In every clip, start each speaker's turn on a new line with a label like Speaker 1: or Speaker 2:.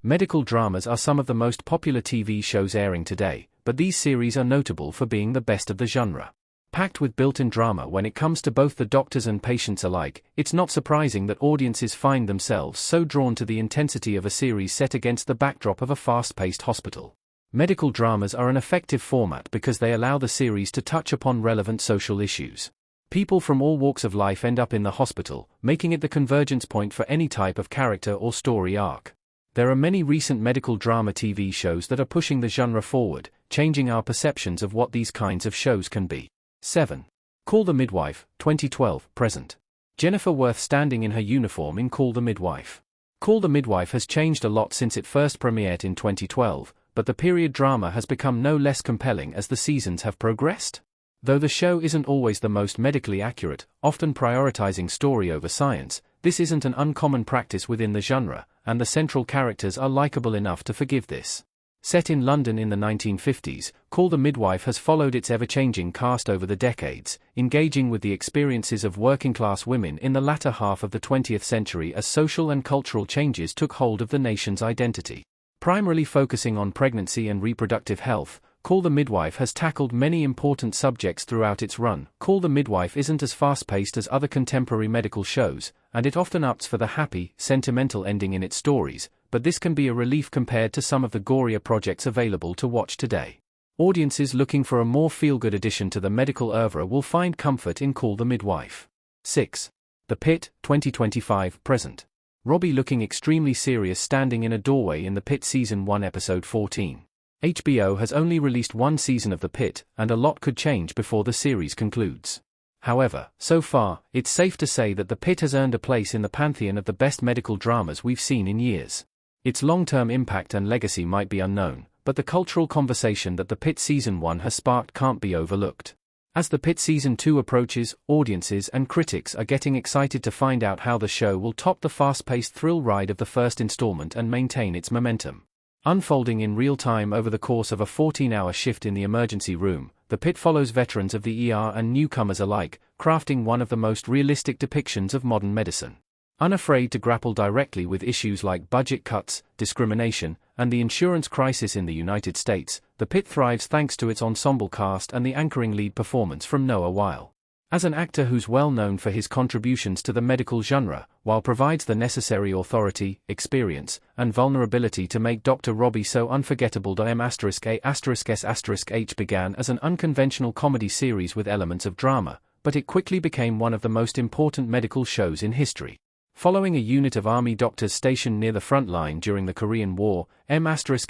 Speaker 1: Medical dramas are some of the most popular TV shows airing today, but these series are notable for being the best of the genre. Packed with built-in drama when it comes to both the doctors and patients alike, it's not surprising that audiences find themselves so drawn to the intensity of a series set against the backdrop of a fast-paced hospital. Medical dramas are an effective format because they allow the series to touch upon relevant social issues. People from all walks of life end up in the hospital, making it the convergence point for any type of character or story arc. There are many recent medical drama TV shows that are pushing the genre forward, changing our perceptions of what these kinds of shows can be. 7. Call the Midwife, 2012, present. Jennifer Worth standing in her uniform in Call the Midwife. Call the Midwife has changed a lot since it first premiered in 2012, but the period drama has become no less compelling as the seasons have progressed. Though the show isn't always the most medically accurate, often prioritizing story over science, this isn't an uncommon practice within the genre, and the central characters are likable enough to forgive this. Set in London in the 1950s, Call the Midwife has followed its ever-changing cast over the decades, engaging with the experiences of working-class women in the latter half of the 20th century as social and cultural changes took hold of the nation's identity. Primarily focusing on pregnancy and reproductive health, Call the Midwife has tackled many important subjects throughout its run. Call the Midwife isn't as fast-paced as other contemporary medical shows, and it often opts for the happy, sentimental ending in its stories, but this can be a relief compared to some of the gorier projects available to watch today. Audiences looking for a more feel-good addition to the medical oeuvre will find comfort in Call the Midwife. 6. The Pit, 2025, present. Robbie looking extremely serious standing in a doorway in The Pit Season 1 Episode 14. HBO has only released one season of The Pit, and a lot could change before the series concludes. However, so far, it's safe to say that The Pit has earned a place in the pantheon of the best medical dramas we've seen in years. Its long-term impact and legacy might be unknown, but the cultural conversation that The Pit Season 1 has sparked can't be overlooked. As The Pit Season 2 approaches, audiences and critics are getting excited to find out how the show will top the fast-paced thrill ride of the first installment and maintain its momentum. Unfolding in real time over the course of a 14-hour shift in the emergency room, The Pit follows veterans of the ER and newcomers alike, crafting one of the most realistic depictions of modern medicine. Unafraid to grapple directly with issues like budget cuts, discrimination, and the insurance crisis in the United States, The Pit thrives thanks to its ensemble cast and the anchoring lead performance from Noah Weil. As an actor who's well known for his contributions to the medical genre, Weil provides the necessary authority, experience, and vulnerability to make Dr. Robbie so unforgettable. M*A**S*H began as an unconventional comedy series with elements of drama, but it quickly became one of the most important medical shows in history. Following a unit of army doctors stationed near the front line during the Korean War, M*A**S*H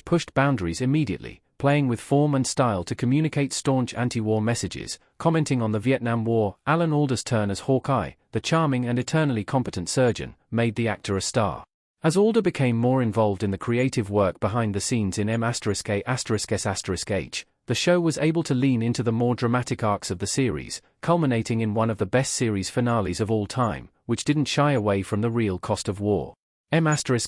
Speaker 1: pushed boundaries immediately, playing with form and style to communicate staunch anti-war messages. Commenting on the Vietnam War, Alan Alda's turn as Hawkeye, the charming and eternally competent surgeon, made the actor a star. As Alda became more involved in the creative work behind the scenes in M*A**S*H, the show was able to lean into the more dramatic arcs of the series, culminating in one of the best series finales of all time, which didn't shy away from the real cost of war. M*A**S*H's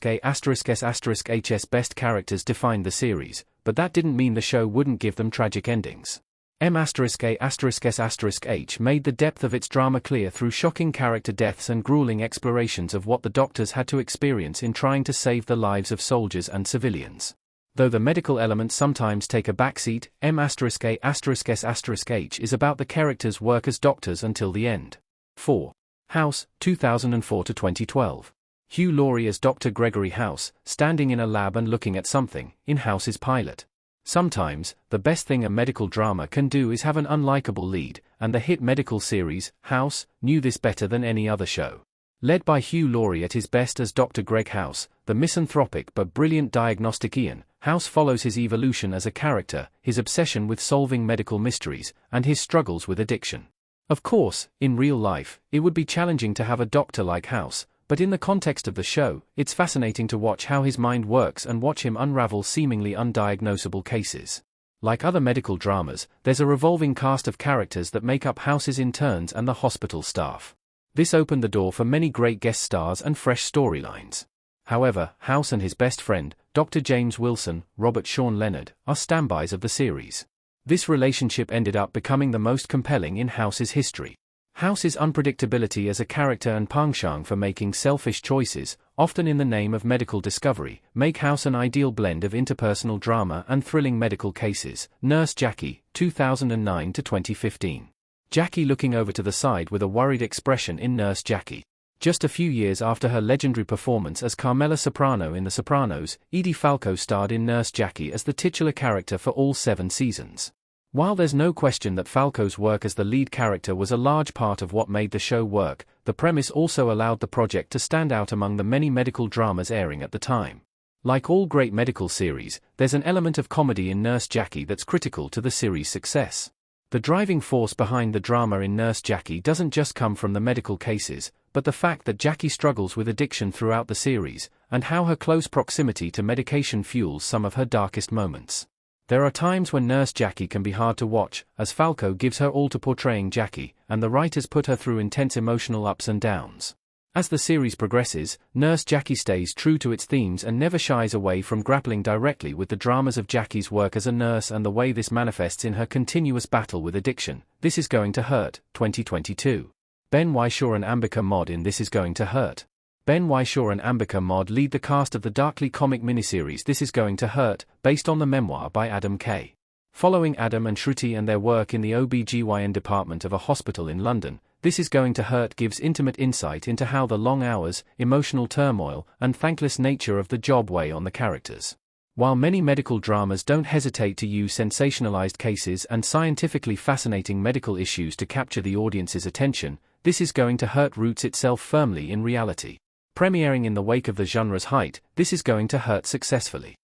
Speaker 1: best characters defined the series, but that didn't mean the show wouldn't give them tragic endings. M*A**S*H made the depth of its drama clear through shocking character deaths and grueling explorations of what the doctors had to experience in trying to save the lives of soldiers and civilians. Though the medical elements sometimes take a backseat, M*A**S*H is about the characters' work as doctors until the end. 4. House, 2004-2012. Hugh Laurie as Dr. Gregory House, standing in a lab and looking at something, in House's pilot. Sometimes, the best thing a medical drama can do is have an unlikable lead, and the hit medical series, House, knew this better than any other show. Led by Hugh Laurie at his best as Dr. Greg House, the misanthropic but brilliant diagnostician, House follows his evolution as a character, his obsession with solving medical mysteries, and his struggles with addiction. Of course, in real life, it would be challenging to have a doctor like House, but in the context of the show, it's fascinating to watch how his mind works and watch him unravel seemingly undiagnosable cases. Like other medical dramas, there's a revolving cast of characters that make up House's interns and the hospital staff. This opened the door for many great guest stars and fresh storylines. However, House and his best friend, Dr. James Wilson, Robert Sean Leonard, are standbys of the series. This relationship ended up becoming the most compelling in House's history. House's unpredictability as a character and penchant for making selfish choices, often in the name of medical discovery, make House an ideal blend of interpersonal drama and thrilling medical cases. Nurse Jackie, 2009 to 2015. Jackie looking over to the side with a worried expression in Nurse Jackie. Just a few years after her legendary performance as Carmela Soprano in The Sopranos, Edie Falco starred in Nurse Jackie as the titular character for all 7 seasons. While there's no question that Falco's work as the lead character was a large part of what made the show work, the premise also allowed the project to stand out among the many medical dramas airing at the time. Like all great medical series, there's an element of comedy in Nurse Jackie that's critical to the series' success. The driving force behind the drama in Nurse Jackie doesn't just come from the medical cases, but the fact that Jackie struggles with addiction throughout the series, and how her close proximity to medication fuels some of her darkest moments. There are times when Nurse Jackie can be hard to watch, as Falco gives her all to portraying Jackie, and the writers put her through intense emotional ups and downs. As the series progresses, Nurse Jackie stays true to its themes and never shies away from grappling directly with the dramas of Jackie's work as a nurse and the way this manifests in her continuous battle with addiction. This Is Going to Hurt, 2022. Ben Whishaw and Ambika Mod in This Is Going to Hurt. Ben Whishaw and Ambika Mod lead the cast of the darkly comic miniseries This Is Going to Hurt, based on the memoir by Adam Kay. Following Adam and Shruti and their work in the OB/GYN department of a hospital in London, This Is Going to Hurt gives intimate insight into how the long hours, emotional turmoil, and thankless nature of the job weigh on the characters. While many medical dramas don't hesitate to use sensationalized cases and scientifically fascinating medical issues to capture the audience's attention, This Is Going to Hurt roots itself firmly in reality. Premiering in the wake of the genre's height, This Is Going to Hurt successfully